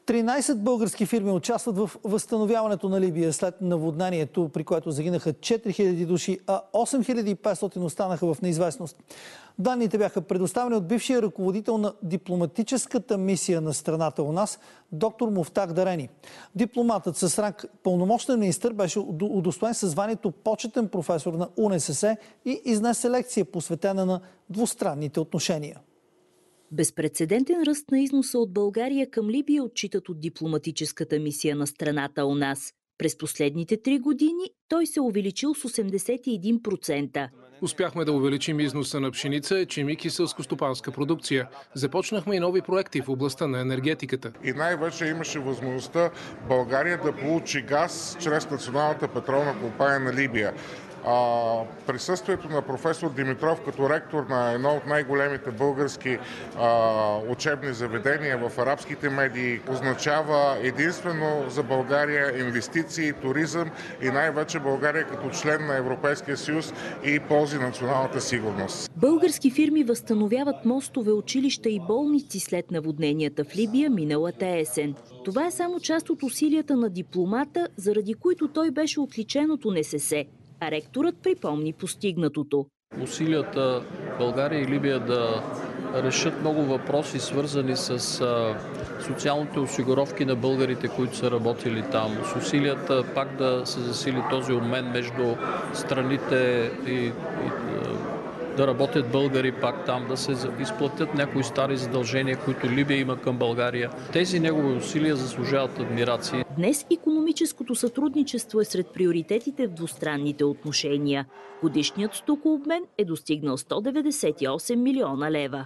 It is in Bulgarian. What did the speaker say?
13 български фирми участват в възстановяването на Либия след наводнението, при което загинаха 4000 души, а 8500 останаха в неизвестност. Данните бяха предоставени от бившия ръководител на дипломатическата мисия на страната у нас, доктор Муфтах Дарени. Дипломатът с ранг пълномощен министър беше удостоен със званието почетен професор на УНСС и изнесе лекция, посветена на двустранните отношения. Безпрецедентен ръст на износа от България към Либия отчитат от дипломатическата мисия на страната у нас. През последните 3 години той се увеличил с 81%. Успяхме да увеличим износа на пшеница, ечемик и селскостопанска продукция. Започнахме и нови проекти в областта на енергетиката. И най-вече имаше възможността България да получи газ чрез Националната петролна компания на Либия. Присъствието на професор Димитров като ректор на едно от най-големите български учебни заведения в арабските медии означава единствено за България инвестиции, туризъм и най-вече България като член на Европейския съюз и ползи националната сигурност. Български фирми възстановяват мостове, училища и болници след наводненията в Либия миналата есен. Това е само част от усилията на дипломата, заради които той беше отличен от УНСС. А ректорът припомни постигнатото. Усилията България и Либия да решат много въпроси, свързани с социалните осигуровки на българите, които са работили там. С усилията пак да се засили този обмен между страните и да работят българи пак там, да се изплатят някои стари задължения, които Либия има към България. Тези негови усилия заслужават адмирации. Днес икономическото сътрудничество е сред приоритетите в двустранните отношения. Годишният стокообмен е достигнал 198 милиона лева.